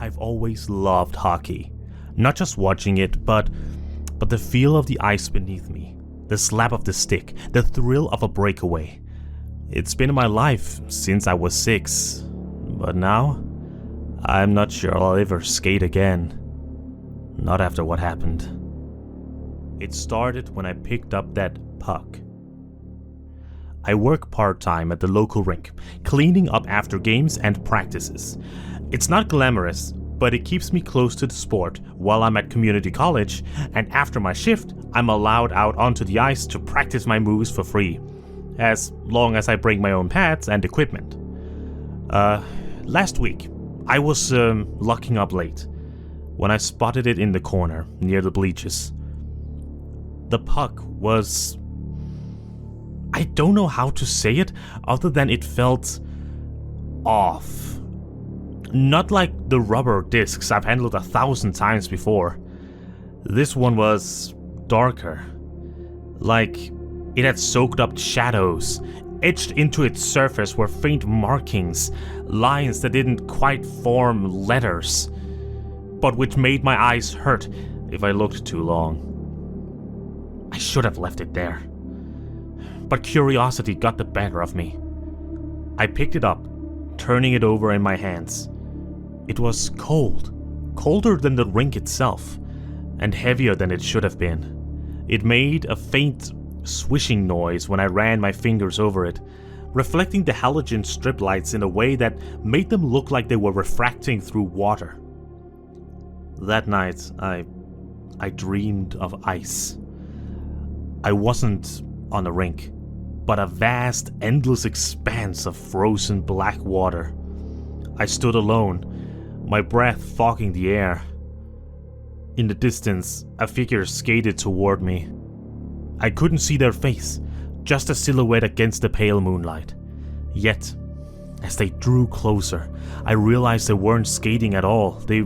I've always loved hockey. Not just watching it, but the feel of the ice beneath me, the slap of the stick, the thrill of a breakaway. It's been in my life since I was 6, but now, I'm not sure I'll ever skate again. Not after what happened. It started when I picked up that puck. I work part-time at the local rink, cleaning up after games and practices. It's not glamorous, but it keeps me close to the sport while I'm at community college, and after my shift, I'm allowed out onto the ice to practice my moves for free, as long as I bring my own pads and equipment. Last week, I was locking up late when I spotted it in the corner near the bleachers. The puck was... I don't know how to say it other than it felt off. Not like the rubber discs I've handled 1,000 times before. This one was darker. Like it had soaked up shadows. Etched into its surface were faint markings, lines that didn't quite form letters, but which made my eyes hurt if I looked too long. I should have left it there. But curiosity got the better of me. I picked it up, turning it over in my hands. It was cold, colder than the rink itself, and heavier than it should have been. It made a faint swishing noise when I ran my fingers over it, reflecting the halogen strip lights in a way that made them look like they were refracting through water. That night, I dreamed of ice. I wasn't on a rink, but a vast, endless expanse of frozen black water. I stood alone, my breath fogging the air. In the distance, a figure skated toward me. I couldn't see their face, just a silhouette against the pale moonlight. Yet, as they drew closer, I realized they weren't skating at all. They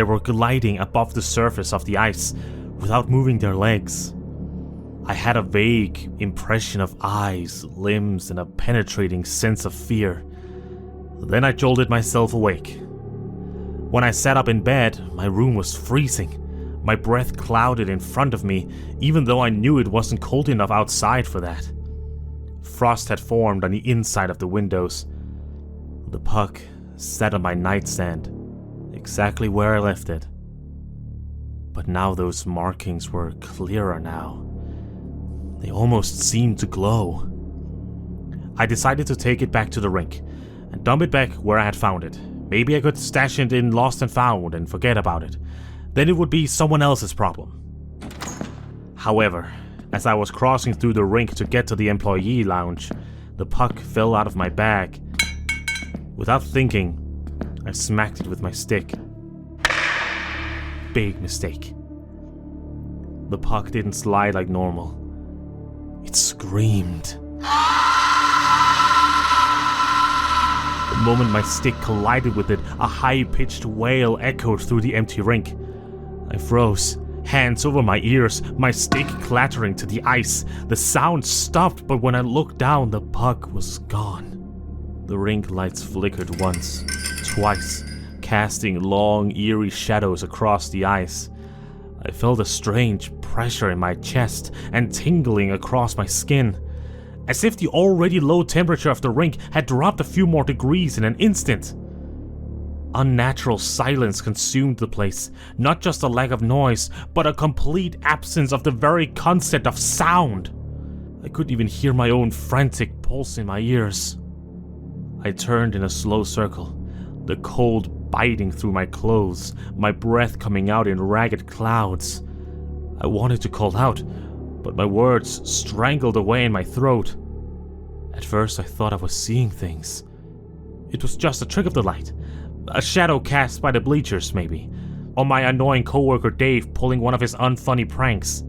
were gliding above the surface of the ice without moving their legs. I had a vague impression of eyes, limbs, and a penetrating sense of fear. Then I jolted myself awake. When I sat up in bed, my room was freezing. My breath clouded in front of me, even though I knew it wasn't cold enough outside for that. Frost had formed on the inside of the windows. The puck sat on my nightstand, exactly where I left it. But now those markings were clearer now. They almost seemed to glow. I decided to take it back to the rink and dump it back where I had found it. Maybe I could stash it in Lost and Found and forget about it. Then it would be someone else's problem. However, as I was crossing through the rink to get to the employee lounge, the puck fell out of my bag. Without thinking, I smacked it with my stick. Big mistake. The puck didn't slide like normal. It screamed. The moment my stick collided with it, a high-pitched wail echoed through the empty rink. I froze, hands over my ears, my stick clattering to the ice. The sound stopped, but when I looked down, the puck was gone. The rink lights flickered once, twice, casting long, eerie shadows across the ice. I felt a strange pressure in my chest and tingling across my skin, as if the already low temperature of the rink had dropped a few more degrees in an instant. Unnatural silence consumed the place, not just a lack of noise, but a complete absence of the very concept of sound. I couldn't even hear my own frantic pulse in my ears. I turned in a slow circle, the cold biting through my clothes, my breath coming out in ragged clouds. I wanted to call out, but my words strangled away in my throat. At first I thought I was seeing things. It was just a trick of the light, a shadow cast by the bleachers maybe, or my annoying coworker Dave pulling one of his unfunny pranks.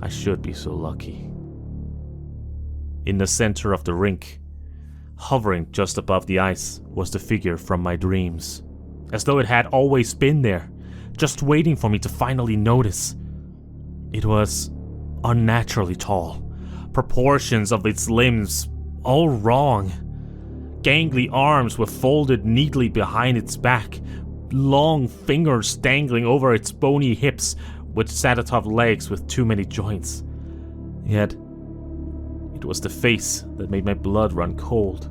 I should be so lucky. In the center of the rink, hovering just above the ice, was the figure from my dreams, as though it had always been there, just waiting for me to finally notice. It was unnaturally tall, proportions of its limbs all wrong. gangly arms were folded neatly behind its back, long fingers dangling over its bony hips, which sat atop legs with too many joints. Yet, it was the face that made my blood run cold.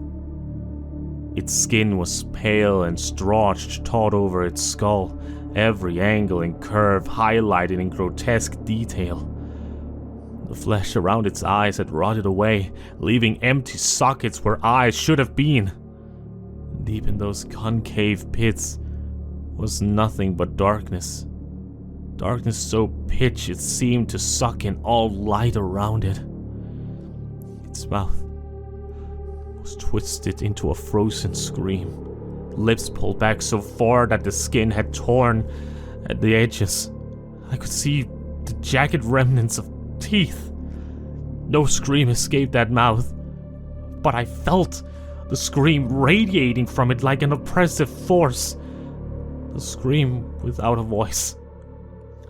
Its skin was pale and strotched taut over its skull, every angle and curve highlighted in grotesque detail. The flesh around its eyes had rotted away, leaving empty sockets where eyes should have been. Deep in those concave pits was nothing but darkness. Darkness so pitch it seemed to suck in all light around it. Its mouth was twisted into a frozen scream, lips pulled back so far that the skin had torn at the edges. I could see the jagged remnants of teeth. No scream escaped that mouth, but I felt the scream radiating from it like an oppressive force. The scream without a voice.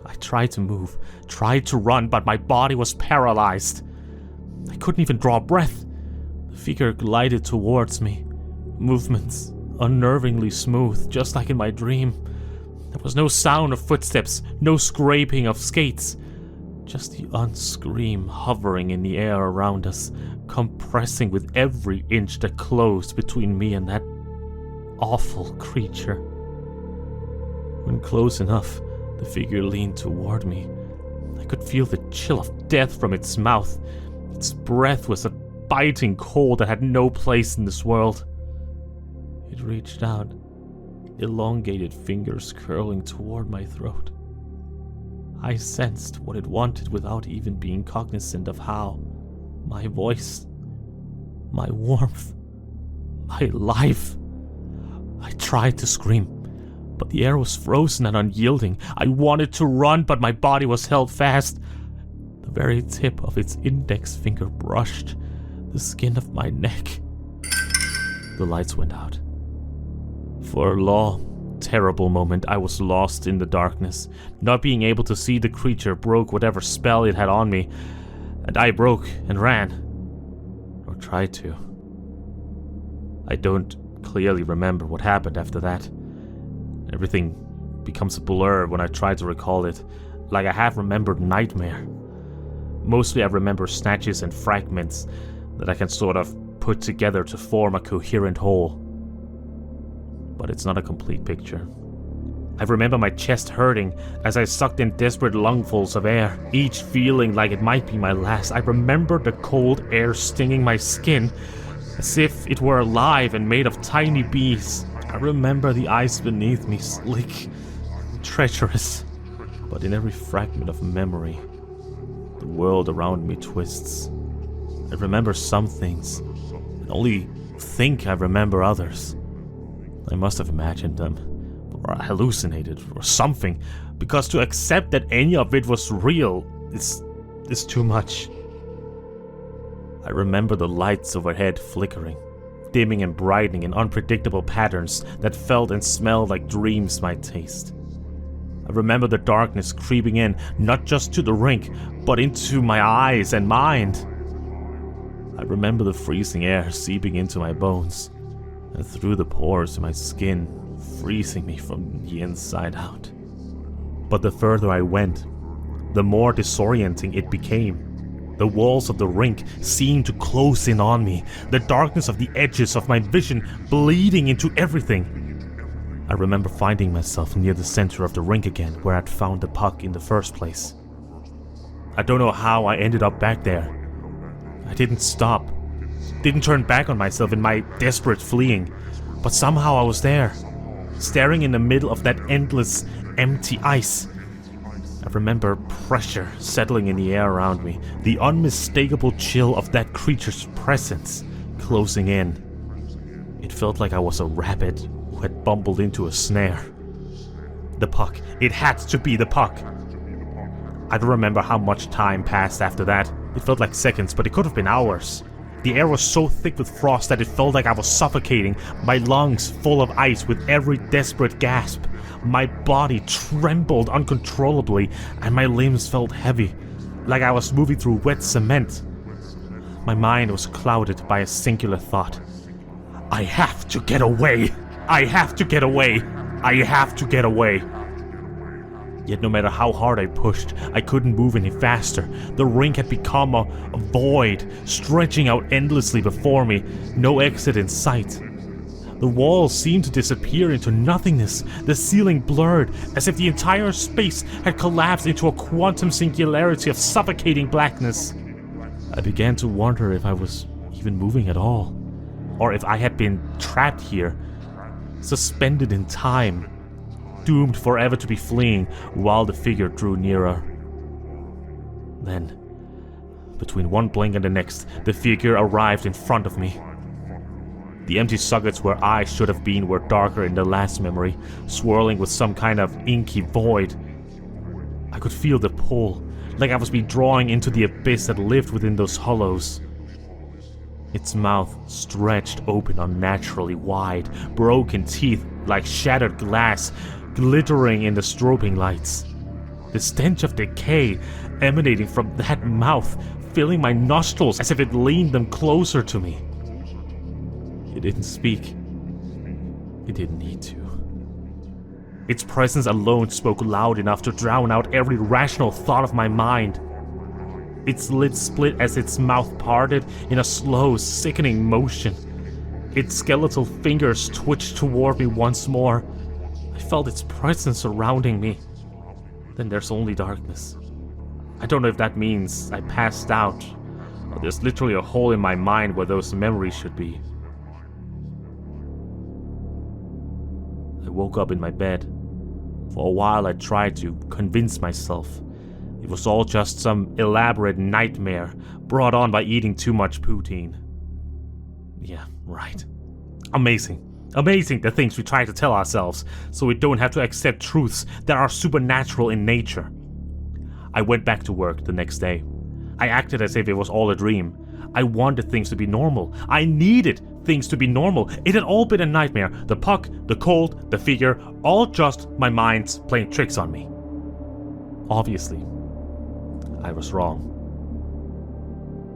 I tried to move, tried to run, but my body was paralyzed. I couldn't even draw a breath. The figure glided towards me, movements unnervingly smooth, just like in my dream. There was no sound of footsteps, no scraping of skates, just the unscream hovering in the air around us, compressing with every inch that closed between me and that awful creature. When close enough, the figure leaned toward me. I could feel the chill of death from its mouth. Its breath was a biting cold that had no place in this world. It reached out, elongated fingers curling toward my throat. I sensed what it wanted without even being cognizant of how. My voice, my warmth, my life. I tried to scream, but the air was frozen and unyielding. I wanted to run, but my body was held fast. The very tip of its index finger brushed the skin of my neck. The lights went out. For a long, terrible moment, I was lost in the darkness. Not being able to see the creature broke whatever spell it had on me, and I broke and ran. Or tried to. I don't clearly remember what happened after that. Everything becomes a blur when I try to recall it, like a half-remembered nightmare. Mostly I remember snatches and fragments that I can sort of put together to form a coherent whole. But it's not a complete picture. I remember my chest hurting as I sucked in desperate lungfuls of air, each feeling like it might be my last. I remember the cold air stinging my skin as if it were alive and made of tiny bees. I remember the ice beneath me, slick, treacherous. But in every fragment of memory, the world around me twists. I remember some things, and only think I remember others. I must have imagined them, or hallucinated, or something, because to accept that any of it was real is too much. I remember the lights overhead flickering, dimming and brightening in unpredictable patterns that felt and smelled like dreams might taste. I remember the darkness creeping in, not just to the rink, but into my eyes and mind. I remember the freezing air seeping into my bones and through the pores in my skin, freezing me from the inside out. But the further I went, the more disorienting it became. The walls of the rink seemed to close in on me, the darkness of the edges of my vision bleeding into everything. I remember finding myself near the center of the rink again, where I'd found the puck in the first place. I don't know how I ended up back there. I didn't stop, didn't turn back on myself in my desperate fleeing, but somehow I was there, staring in the middle of that endless, empty ice. I remember pressure settling in the air around me, the unmistakable chill of that creature's presence closing in. It felt like I was a rabbit who had bumbled into a snare. The puck. It had to be the puck. I don't remember how much time passed after that. It felt like seconds, but it could have been hours. The air was so thick with frost that it felt like I was suffocating, my lungs full of ice with every desperate gasp. My body trembled uncontrollably, and my limbs felt heavy, like I was moving through wet cement. My mind was clouded by a singular thought. I have to get away! I have to get away! I have to get away! Yet no matter how hard I pushed, I couldn't move any faster. The rink had become a void, stretching out endlessly before me, no exit in sight. The walls seemed to disappear into nothingness, the ceiling blurred, as if the entire space had collapsed into a quantum singularity of suffocating blackness. I began to wonder if I was even moving at all, or if I had been trapped here, suspended in time, doomed forever to be fleeing while the figure drew nearer. Then, between one blink and the next, the figure arrived in front of me. The empty sockets where eyes should have been were darker in the last memory, swirling with some kind of inky void. I could feel the pull, like I was being drawn into the abyss that lived within those hollows. Its mouth stretched open unnaturally wide, broken teeth like shattered glass, glittering in the strobing lights. The stench of decay emanating from that mouth, filling my nostrils as if it leaned them closer to me. It didn't speak. It didn't need to. Its presence alone spoke loud enough to drown out every rational thought of my mind. Its lids split as its mouth parted in a slow, sickening motion. Its skeletal fingers twitched toward me once more. I felt its presence surrounding me. Then there's only darkness. I don't know if that means I passed out, or there's literally a hole in my mind where those memories should be. I woke up in my bed. For a while I tried to convince myself it was all just some elaborate nightmare brought on by eating too much poutine. Yeah, right. Amazing. Amazing the things we try to tell ourselves, so we don't have to accept truths that are supernatural in nature. I went back to work the next day. I acted as if it was all a dream. I wanted things to be normal. I needed things to be normal. It had all been a nightmare. The puck, the cold, the figure, all just my mind's playing tricks on me. Obviously, I was wrong.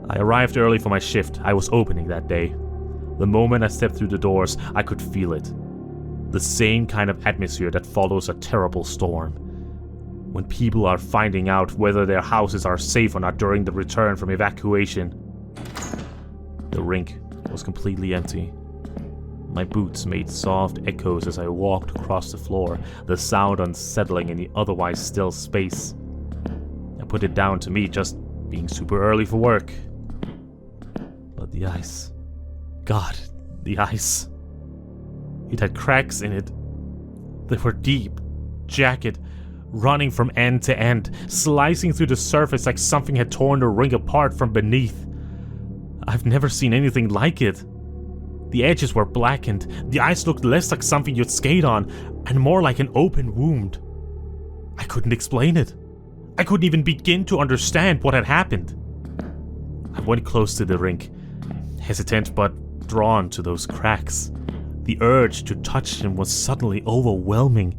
I arrived early for my shift. I was opening that day. The moment I stepped through the doors, I could feel it. The same kind of atmosphere that follows a terrible storm. When people are finding out whether their houses are safe or not during the return from evacuation. The rink was completely empty. My boots made soft echoes as I walked across the floor, the sound unsettling in the otherwise still space. I put it down to me just being super early for work. But the ice... God, the ice. It had cracks in it. They were deep, jagged, running from end to end, slicing through the surface like something had torn the ring apart from beneath. I've never seen anything like it. The edges were blackened, the ice looked less like something you'd skate on, and more like an open wound. I couldn't explain it. I couldn't even begin to understand what had happened. I went close to the rink, hesitant but drawn to those cracks. The urge to touch them was suddenly overwhelming.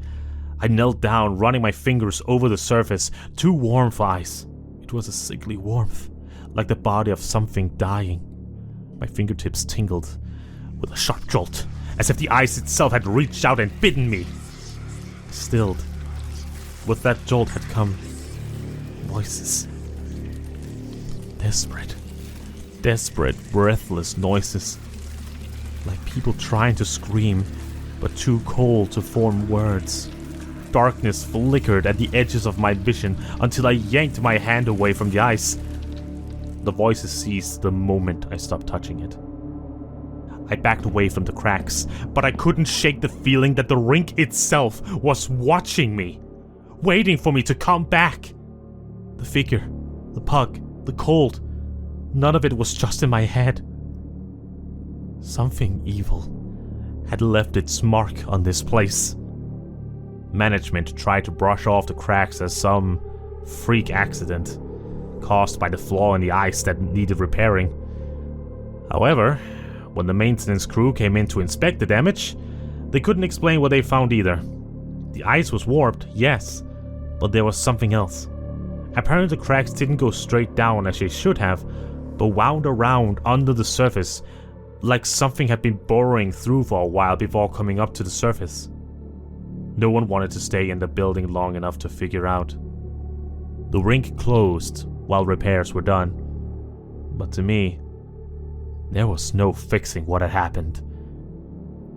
I knelt down, running my fingers over the surface, too warm for ice. It was a sickly warmth, like the body of something dying. My fingertips tingled with a sharp jolt, as if the ice itself had reached out and bitten me. Stilled. With that jolt had come voices. Desperate, breathless noises. Like people trying to scream, but too cold to form words. Darkness flickered at the edges of my vision until I yanked my hand away from the ice. The voices ceased the moment I stopped touching it. I backed away from the cracks, but I couldn't shake the feeling that the rink itself was watching me, waiting for me to come back. The figure, the pug, the cold, none of it was just in my head. Something evil had left its mark on this place. Management tried to brush off the cracks as some freak accident caused by the flaw in the ice that needed repairing. However, when the maintenance crew came in to inspect the damage, they couldn't explain what they found either. The ice was warped, yes, but there was something else. Apparently the cracks didn't go straight down as they should have, but wound around under the surface, like something had been burrowing through for a while before coming up to the surface. No one wanted to stay in the building long enough to figure out. The rink closed while repairs were done, but to me, there was no fixing what had happened.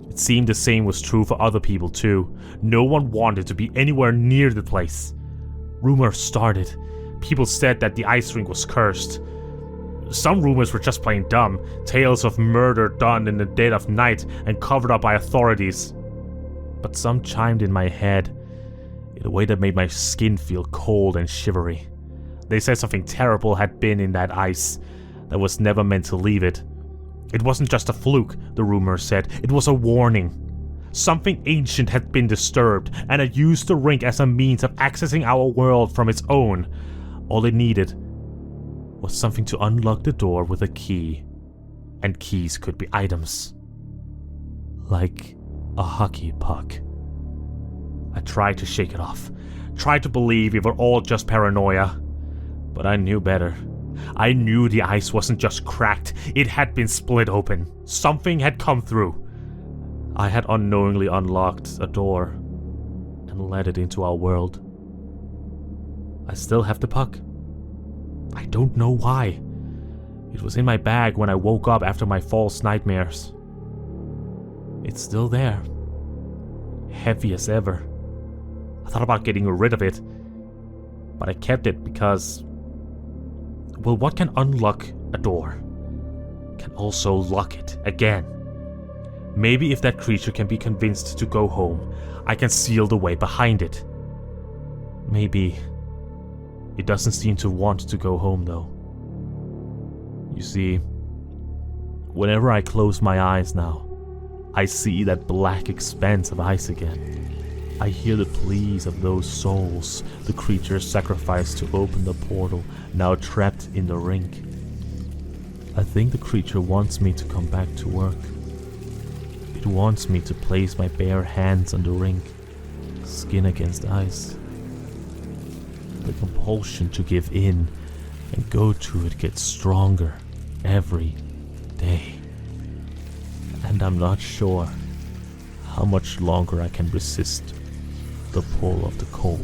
It seemed the same was true for other people too. No one wanted to be anywhere near the place. Rumors started. People said that the ice rink was cursed. Some rumors were just plain dumb, tales of murder done in the dead of night and covered up by authorities. But some chimed in my head in a way that made my skin feel cold and shivery. They said something terrible had been in that ice that was never meant to leave it. It wasn't just a fluke, the rumors said, it was a warning. Something ancient had been disturbed and had used the rink as a means of accessing our world from its own. All it needed was something to unlock the door with a key. And keys could be items. Like a hockey puck. I tried to shake it off, tried to believe we were all just paranoia, but I knew better. I knew the ice wasn't just cracked, it had been split open. Something had come through. I had unknowingly unlocked a door and let it into our world. I still have the puck. I don't know why. It was in my bag when I woke up after my false nightmares. It's still there. Heavy as ever. I thought about getting rid of it, but I kept it because, well, what can unlock a door can also lock it again. Maybe if that creature can be convinced to go home, I can seal the way behind it. Maybe it doesn't seem to want to go home though. You see, whenever I close my eyes now, I see that black expanse of ice again. I hear the pleas of those souls the creature sacrificed to open the portal, now trapped in the rink. I think the creature wants me to come back to work. It wants me to place my bare hands on the rink, skin against ice. The compulsion to give in and go to it gets stronger every day. And I'm not sure how much longer I can resist the pull of the cold.